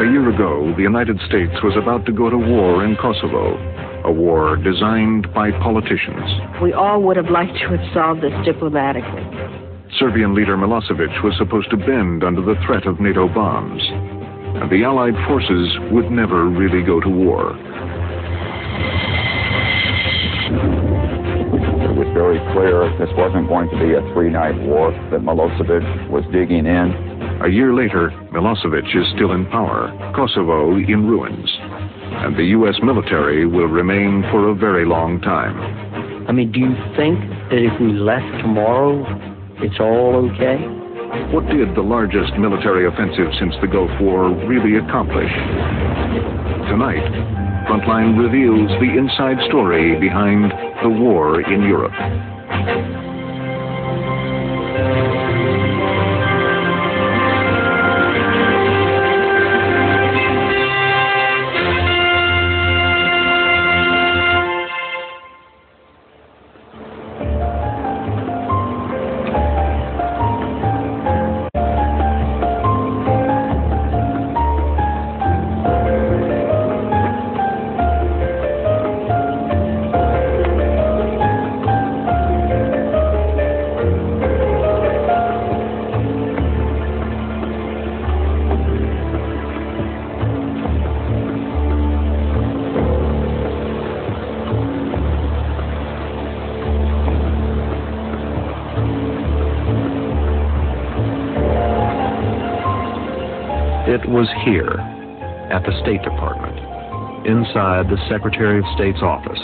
A year ago, the United States was about to go to war in Kosovo, a war designed by politicians. We all would have liked to have solved this diplomatically. Serbian leader Milosevic was supposed to bend under the threat of NATO bombs, and the Allied forces would never really go to war. It was very clear this wasn't going to be a three-night war, that Milosevic was digging in. A year later, Milosevic is still in power, Kosovo in ruins, and the U.S. military will remain for a very long time. I mean, do you think that if we left tomorrow, it's all okay? What did the largest military offensive since the Gulf War really accomplish? Tonight, Frontline reveals the inside story behind the war in Europe. It was here, at the State Department, inside the Secretary of State's office,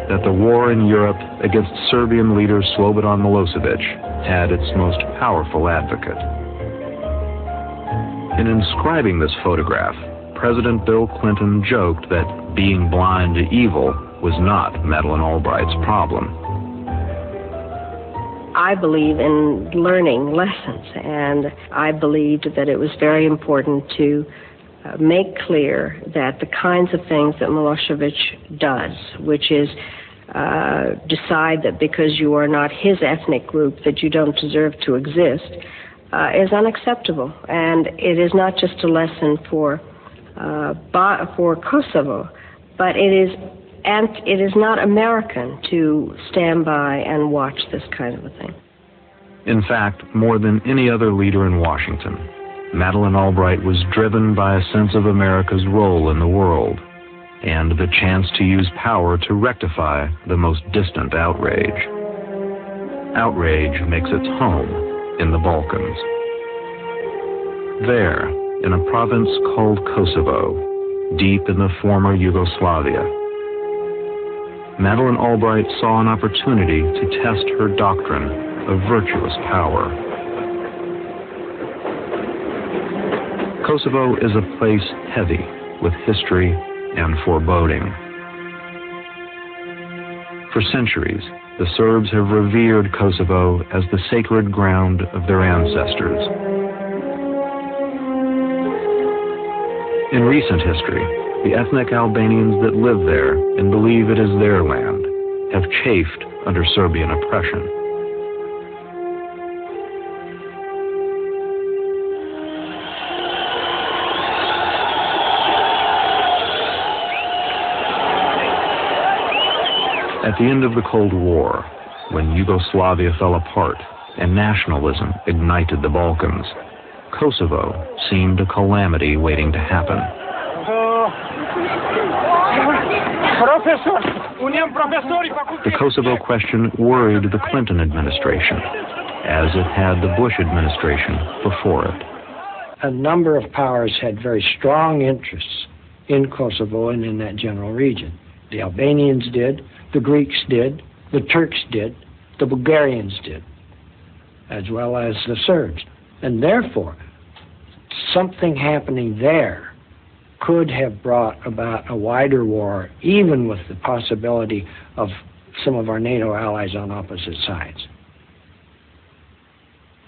that the war in Europe against Serbian leader Slobodan Milosevic had its most powerful advocate. In inscribing this photograph, President Bill Clinton joked that being blind to evil was not Madeleine Albright's problem. I believe in learning lessons, and I believed that it was very important to make clear that the kinds of things that Milosevic does, which is decide that because you are not his ethnic group that you don't deserve to exist, is unacceptable. And it is not just a lesson for Kosovo, but it is not American to stand by and watch this kind of a thing. In fact, more than any other leader in Washington, Madeleine Albright was driven by a sense of America's role in the world and the chance to use power to rectify the most distant outrage. Outrage makes its home in the Balkans. There, in a province called Kosovo, deep in the former Yugoslavia, Madeleine Albright saw an opportunity to test her doctrine of virtuous power. Kosovo is a place heavy with history and foreboding. For centuries, the Serbs have revered Kosovo as the sacred ground of their ancestors. In recent history, the ethnic Albanians that live there and believe it is their land have chafed under Serbian oppression. At the end of the Cold War, when Yugoslavia fell apart and nationalism ignited the Balkans, Kosovo seemed a calamity waiting to happen. The Kosovo question worried the Clinton administration, as it had the Bush administration before it. A number of powers had very strong interests in Kosovo and in that general region. The Albanians did, the Greeks did, the Turks did, the Bulgarians did, as well as the Serbs. And therefore, something happening there could have brought about a wider war, even with the possibility of some of our NATO allies on opposite sides.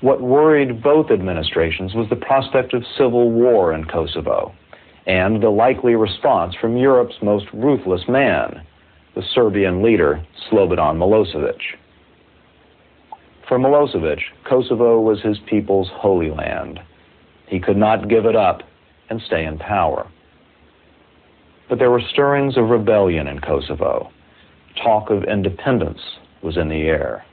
What worried both administrations was the prospect of civil war in Kosovo and the likely response from Europe's most ruthless man, the Serbian leader, Slobodan Milosevic. For Milosevic, Kosovo was his people's holy land. He could not give it up, and stay in power. But there were stirrings of rebellion in Kosovo. Talk of independence was in the air.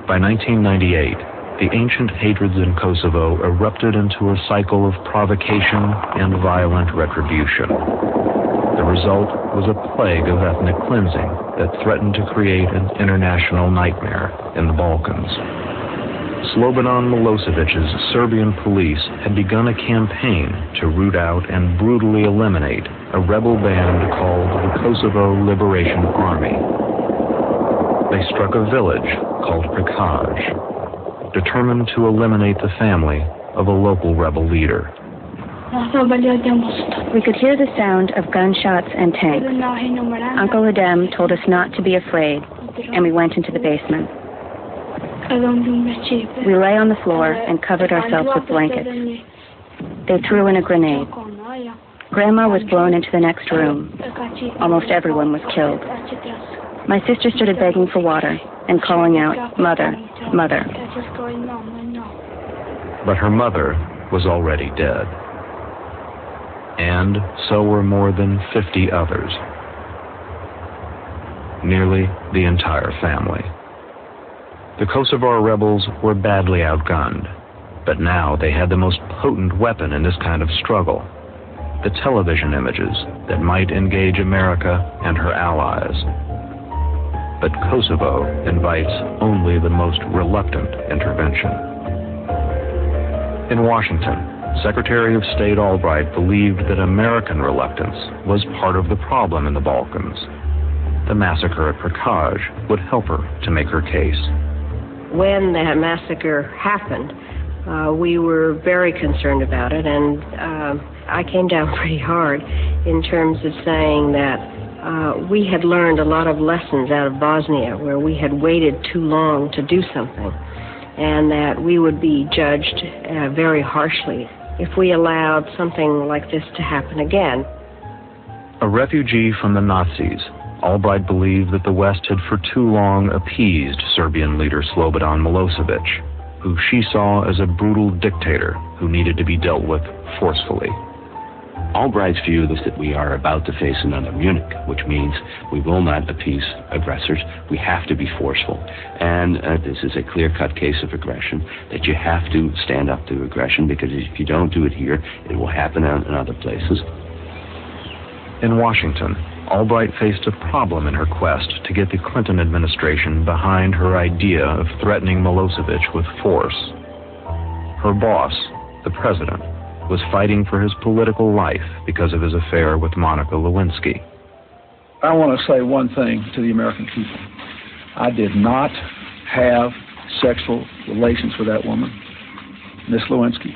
By 1998, the ancient hatreds in Kosovo erupted into a cycle of provocation and violent retribution. The result was a plague of ethnic cleansing that threatened to create an international nightmare in the Balkans. Slobodan Milosevic's Serbian police had begun a campaign to root out and brutally eliminate a rebel band called the Kosovo Liberation Army. They struck a village called Prikaj, determined to eliminate the family of a local rebel leader. We could hear the sound of gunshots and tanks. Uncle Adem told us not to be afraid, and we went into the basement. We lay on the floor and covered ourselves with blankets. They threw in a grenade. Grandma was blown into the next room. Almost everyone was killed. My sister started begging for water and calling out, "Mother, Mother." But her mother was already dead. And so were more than 50 others. Nearly the entire family. The Kosovar rebels were badly outgunned, but now they had the most potent weapon in this kind of struggle: the television images that might engage America and her allies. But Kosovo invites only the most reluctant intervention. In Washington, Secretary of State Albright believed that American reluctance was part of the problem in the Balkans. The massacre at Prikaj would help her to make her case. When that massacre happened, we were very concerned about it, and I came down pretty hard in terms of saying that we had learned a lot of lessons out of Bosnia, where we had waited too long to do something, and that we would be judged very harshly if we allowed something like this to happen again. A refugee from the Nazis, Albright believed that the West had for too long appeased Serbian leader Slobodan Milosevic, who she saw as a brutal dictator who needed to be dealt with forcefully. Albright's view is that we are about to face another Munich, which means we will not appease aggressors. We have to be forceful. And this is a clear-cut case of aggression, that you have to stand up to aggression, because if you don't do it here, it will happen in other places. In Washington, Albright faced a problem in her quest to get the Clinton administration behind her idea of threatening Milosevic with force. Her boss, the president, was fighting for his political life because of his affair with Monica Lewinsky. I want to say one thing to the American people. I did not have sexual relations with that woman, Miss Lewinsky.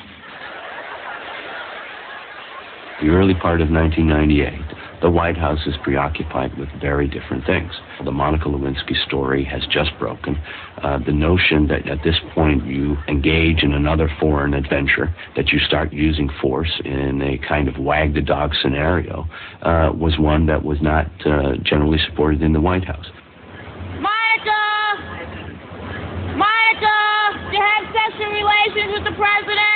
The early part of 1998, the White House is preoccupied with very different things. The Monica Lewinsky story has just broken. The notion that at this point you engage in another foreign adventure, that you start using force in a kind of wag-the-dog scenario, was one that was not generally supported in the White House. Monica! Monica! You had sexual relations with the president?